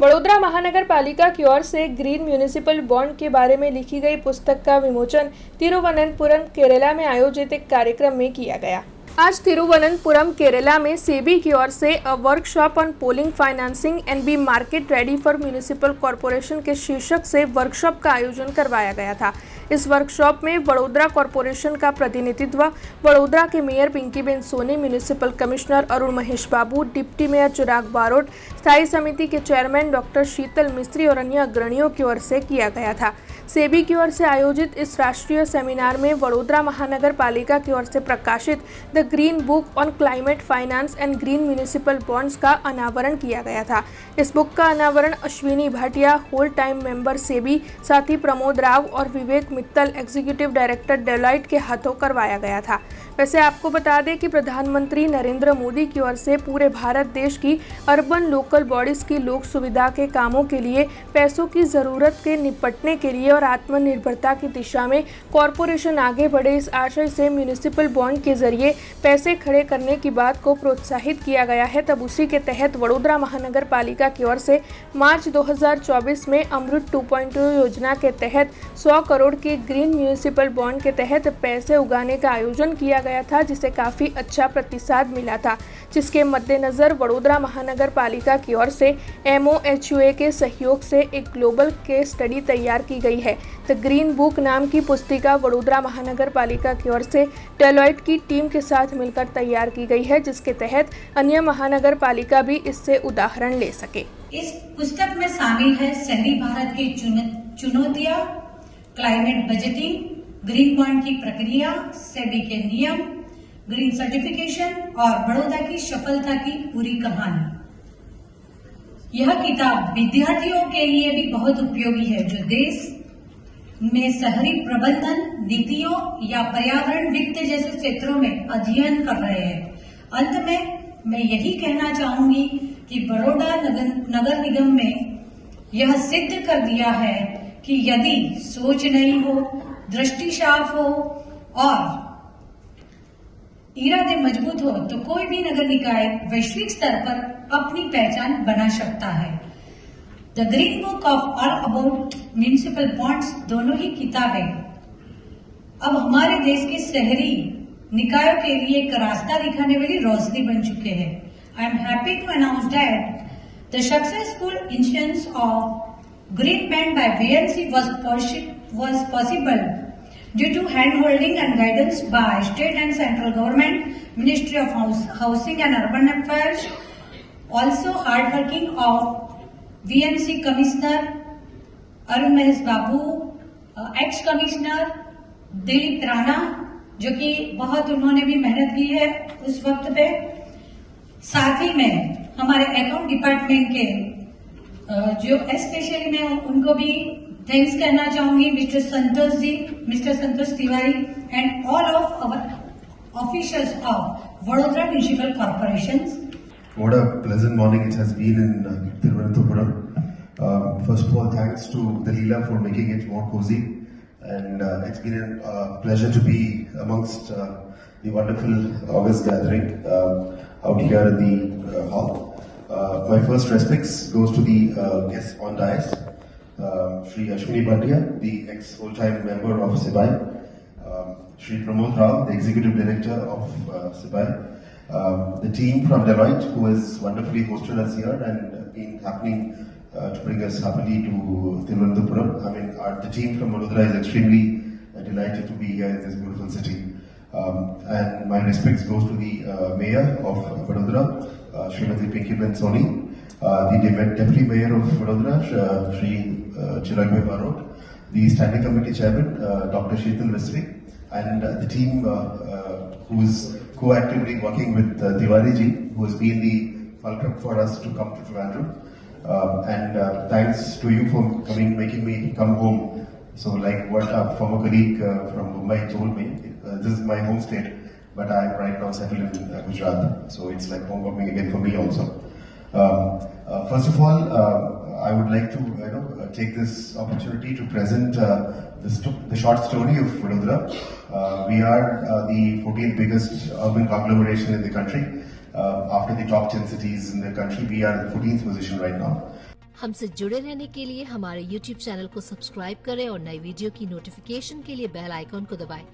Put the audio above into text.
वडोदरा महानगर पालिका की ओर से ग्रीन म्यूनिसिपल बॉन्ड के बारे में लिखी गई पुस्तक का विमोचन तिरुवनंतपुरम केरला में आयोजित एक कार्यक्रम में किया गया। आज तिरुवनंतपुरम केरला में सेबी की ओर से a workshop on pooling financing and be market ready for municipal corporation के शीर्षक से वर्कशॉप का आयोजन करवाया गया था। इस वर्कशॉप में वडोदरा कॉरपोरेशन का प्रतिनिधित्व वडोदरा के mayor Pinkiben Soni, municipal commissioner Arun Mahesh Babu, deputy mayor Chirag Barot, स्थायी समिति के चेयरमैन डॉक्टर शीतल मिस्त्री और अन्य अग्रणियों की ओर से किया गया था। सेबी की ओर से आयोजित इस राष्ट्रीय सेमिनार में वडोदरा महानगर पालिका की ओर से प्रकाशित the green book on climate finance and green municipal bonds का अनावरण किया गया था। इस बुक का अनावरण Ashwini Bhatia, whole time member SEBI, साथी प्रमोद राव और Vivek Mittal, executive director Deloitte के हाथों करवाया गया था। वैसे आपको बता दें कि प्रधानमंत्री नरेंद्र मोदी की ओर से पूरे भारत देश की अर्बन लोकल बॉडीज की लोक सुविधा के कामों के लिए पैसों की जरूरत के निपटने के लिए और आत्मनिर्भरता की दिशा में कॉरपोरेशन आगे बढ़े, इस आशय से म्यूनिसिपल बॉन्ड के जरिए पैसे खड़े करने की बात को प्रोत्साहित किया गया है। तब उसी के तहत वडोदरा महानगर पालिका की ओर से मार्च 2024 में अमृत 2.0 योजना के तहत 100 करोड़ के ग्रीन म्यूनिसिपल बॉन्ड के तहत पैसे उगाने का आयोजन किया गया था, जिसे काफी अच्छा प्रतिसाद मिला था, जिसके मद्देनजर वडोदरा महानगर पालिका की ओर से MOHUA के सहयोग से एक ग्लोबल केस स्टडी तैयार की गई है। द ग्रीन बुक नाम की पुस्तिका वडोदरा महानगर पालिका की ओर से डेलॉइट की टीम के साथ मिलकर तैयार की गई है, जिसके तहत अन्य महानगर पालिका भी इससे उदाहरण ले सके। इस पुस्तक में शामिल है शहरी भारत की चुनौतियां, क्लाइमेट बजटिंग, ग्रीन बॉन्ड की प्रक्रिया, सेबी के नियम, ग्रीन सर्टिफिकेशन और बड़ौदा की सफलता की पूरी कहानी। यह किताब विद्यार्थियों के लिए भी बहुत उपयोगी है जो देश में शहरी प्रबंधन नीतियों या पर्यावरण वित्त जैसे क्षेत्रों में अध्ययन कर रहे हैं। अंत में मैं यही कहना चाहूंगी कि बड़ौदा नगर निगम में यह सिद्ध कर दिया है कि यदि सोच नई हो, दृष्टि साफ हो और इरादे मजबूत हो तो कोई भी नगर निकाय वैश्विक स्तर पर अपनी पहचान बना सकता है। The green book of all about municipal bonds दोनों ही किताबें अब हमारे देश के शहरी निकायों के लिए एक रास्ता दिखाने वाली रोशनी बन चुके हैं। I am happy to announce that the successful issuance of green bond by VNC was possible due to hand-holding and guidance by state and central government, Ministry of Housing and Urban Affairs, also hard working of VNC Commissioner Arun Mahesh Babu, ex-Commissioner Dilip Rana, जो कि बहुत उन्होंने भी मेहनत की है उस वक्त पे। साथ ही में हमारे अकाउंट डिपार्टमेंट के जो स्पेशली मैं उनको भी थैंक्स कहना चाहूंगी, mister Santosh ji, mister Santosh Tiwari and all of our officials of Vadodara municipal corporations. What a pleasant morning it has been in Thiruvananthapuram. First of all, thanks to Dalila for making it more cozy, and it's been a pleasure to be amongst the wonderful August gathering out here in the hall. My first respects goes to the guests on dais. Shri Ashwini Bhatia, the ex-full-time member of SIBAI, Shri Pramod Rao, the Executive Director of SIBAI, the team from Deloitte, who has wonderfully hosted us here and been happening to bring us happily to Thiruvananthapuram. I mean, the team from Vadodara is extremely delighted to be here in this beautiful city. And my respects goes to the Mayor of Vadodara, Srimati Pinkyben Soni, the Deputy Mayor of Vadodara, Shri Chirag Barot, the Standing Committee Chairman, Dr. Sheetal Mistry, and the team who is co-actively working with Tiwari ji, who has been the fulcrum for us to come to Trivandrum. And thanks to you for making me come home. So like what a former colleague from Mumbai told me, this is my home state, but I am right now settled in Gujarat. So it's like homecoming again for me also. First of all, I would like to take this opportunity to present the short story of Vadodara. We are the 14th biggest urban conglomeration in the country. After the top 10 cities in the country, we are in the 14th position right now. हमसे जुड़े रहने के लिए हमारे YouTube channel को subscribe करें और नई वीडियो की नोटिफिकेशन के लिए बेल आइकॉन को दबाएं।